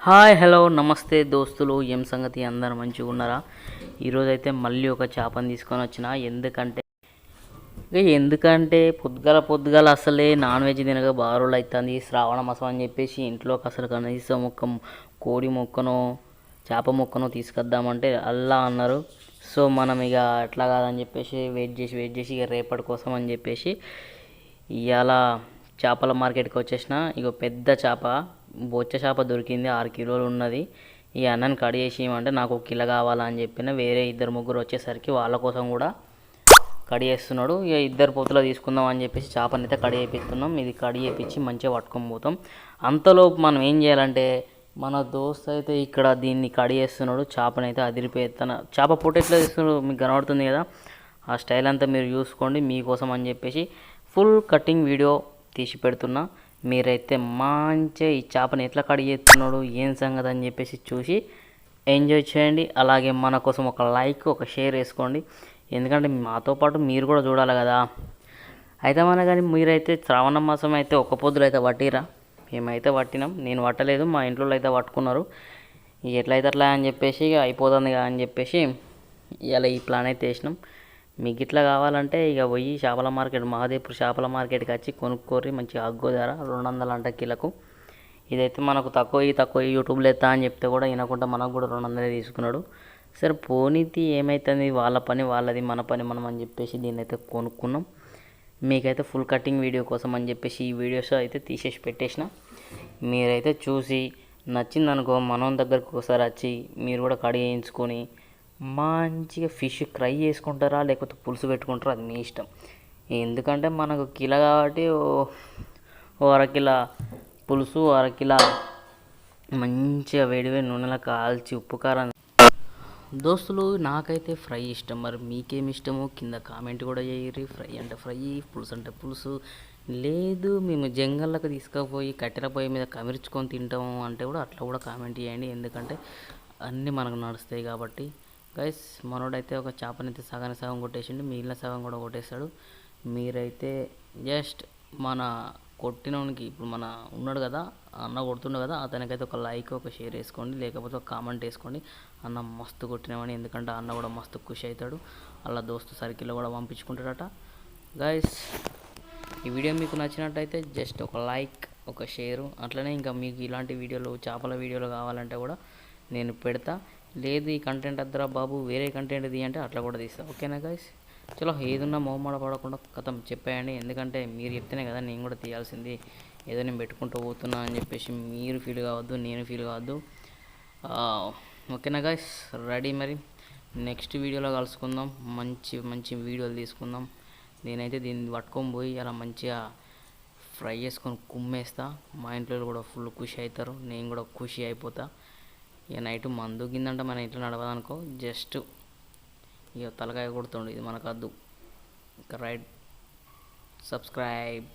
Hi hello నమస్తే దోస్తులు, ఏం సంగతి? అందరు మంచిగా ఉన్నారా? ఈరోజైతే మళ్ళీ ఒక చేపని తీసుకొని వచ్చిన. ఎందుకంటే పొద్దుగాల పొద్దుగాల అసలే నాన్ వెజ్ తినక బాగా రోజులు అవుతుంది. శ్రావణ మాసం అని చెప్పేసి ఇంట్లోకి అసలు కనీసం ఒక కోడి మొక్కనో చేప మొక్కనో తీసుకొద్దామంటే అల్లా అన్నారు. సో మనం ఇక ఎట్లా కాదని చెప్పేసి వెయిట్ చేసి ఇక రేపటి కోసం అని చెప్పేసి ఇవాళ చేపల మార్కెట్కి వచ్చేసిన. ఇక పెద్ద చేప, బొచ్చ చేప దొరికింది. 6 కిలోలు ఉన్నది. ఈ అన్నని కడి చేసి ఇవ్వమంటే నాకు 1 కిలో కావాలని చెప్పిన. వేరే ఇద్దరు ముగ్గురు వచ్చేసరికి వాళ్ళ కోసం కూడా కడి చేస్తున్నాడు. ఇక ఇద్దరు పొత్తులో తీసుకుందాం అని చెప్పేసి చేపని అయితే కడి చేపిస్తున్నాం. ఇది కడి చేపించి మంచిగా పట్టుకొని పోతాం. అంతలోపు మనం ఏం చేయాలంటే, మన దోస్త్ అయితే ఇక్కడ దీన్ని కడి చేస్తున్నాడు. చేపని అయితే అదిరిపోయేస్తాను. చేప పొట్టు ఎట్లా తీస్తున్నాడు మీకు కనబడుతుంది కదా, ఆ స్టైల్ అంతా మీరు చూసుకోండి. మీకోసం అని చెప్పేసి ఫుల్ కటింగ్ వీడియో తీసి పెడుతున్నా. మీరైతే మంచిగా ఈ చేపని ఎట్లా కడిగి చేస్తున్నాడు, ఏం సంగతి అని చెప్పేసి చూసి ఎంజాయ్ చేయండి. అలాగే మన కోసం ఒక లైక్, ఒక షేర్ వేసుకోండి. ఎందుకంటే మాతో పాటు మీరు కూడా చూడాలి కదా. అయితే కానీ మీరైతే శ్రావణ మాసం అయితే ఒక్క పొద్దులు అయితే పట్టిరా? మేమైతే పట్టినాం. నేను పట్టలేదు, మా ఇంట్లో అయితే పట్టుకున్నారు. ఎట్లయితే అట్లా అని చెప్పేసి అయిపోతుంది కదా అని చెప్పేసి ఇలా ఈ ప్లాన్ అయితే వేసినాం. మీకు ఇట్లా కావాలంటే ఇక పోయి చేపల మార్కెట్, మహాదేవ్పూర్ చేపల మార్కెట్కి వచ్చి కొనుక్కోరి. మంచిగా అగ్గో ధర 200 అంట కిలకు. ఇదైతే మనకు తక్కువ యూట్యూబ్లో ఎత్తా అని చెప్తే కూడా వినకుండా మనకు కూడా 200 తీసుకున్నాడు. సరే పోనీతి, ఏమవుతుంది, వాళ్ళ పని వాళ్ళది, మన పని మనం అని చెప్పేసి దీన్ని అయితే కొనుక్కున్నాం. మీకైతే ఫుల్ కటింగ్ వీడియో కోసం అని చెప్పేసి ఈ వీడియోస్ అయితే తీసేసి పెట్టేసిన. మీరైతే చూసి నచ్చిందనుకో మనం దగ్గరకు ఒకసారి వచ్చి మీరు కూడా కడిగి వేయించుకొని మంచిగా ఫిష్ ఫ్రై చేసుకుంటారా లేకపోతే పులుసు పెట్టుకుంటారా, అది మీ ఇష్టం. ఎందుకంటే మనకు కిలో కాబట్టి ఓ అరకిలో పులుసు, అరకిలో మంచిగా వేడివేడి నూనెలో కాల్చి ఉప్పు కారం. దోస్తులు నాకైతే ఫ్రై ఇష్టం. మరి మీకేమి ఇష్టమో కింద కామెంట్ కూడా చేయరు. ఫ్రై అంటే ఫ్రై, పులుసు అంటే పులుసు. లేదు మేము జంగల్లోకి తీసుకుపోయి కట్టెల పొయ్యి మీద కమిర్చుకొని తింటాము అంటే కూడా అట్లా కూడా కామెంట్ చేయండి. ఎందుకంటే అన్నీ మనకు నడుస్తాయి కాబట్టి. గైస్ మనోడైతే ఒక చేపనైతే సగం కొట్టేసిండు, మిగిలిన సగం కూడా కొట్టేస్తాడు. మీరైతే జస్ట్ మన కొట్టినోనికి, ఇప్పుడు మన ఉన్నాడు కదా అన్న కొడుతుండు కదా, అతనికైతే ఒక లైక్, ఒక షేర్ వేసుకోండి. లేకపోతే ఒక కామెంట్ వేసుకోండి, అన్న మస్తు కొట్టినామని. ఎందుకంటే అన్న కూడా మస్తు ఖుషి అవుతాడు. అలా దోస్తు సర్కిల్లో కూడా పంపించుకుంటాడట. గైస్ ఈ వీడియో మీకు నచ్చినట్టయితే జస్ట్ ఒక లైక్, ఒక షేరు. అట్లనే ఇంకా మీకు ఇలాంటి వీడియోలు, చేపల వీడియోలు కావాలంటే కూడా నేను పెడతా. లేదు ఈ కంటెంట్ వద్దురా బాబు వేరే కంటెంట్ ఇది అంటే అట్లా కూడా తీస్తా. ఓకేనా గైస్? చలో ఏదున్నా మొహమాట పడకుండా కథం చెప్పేయండి. ఎందుకంటే మీరు చెప్తేనే కదా నేను కూడా తీయాల్సింది. ఏదో నేను పెట్టుకుంటూ పోతున్నా అని చెప్పేసి మీరు ఫీల్ కావద్దు, నేను ఫీల్ కావద్దు. ఓకేనా గైస్? రెడీ? మరి నెక్స్ట్ వీడియోలో కలుసుకుందాం. మంచి మంచి వీడియోలు తీసుకుందాం. నేనైతే దీన్ని పట్టుకొని పోయి అలా మంచిగా ఫ్రై చేసుకొని కుమ్మేస్తా. మా ఇంట్లో కూడా ఫుల్ ఖుషి అవుతారు, నేను కూడా ఖుషి అయిపోతా. ఇక నైట్ మందు కిందంటే మన ఇంట్లో నడవదనుకో, జస్ట్ ఇక తలకాయ కొడుతుండు. ఇది మనకు వద్దు. Right, subscribe.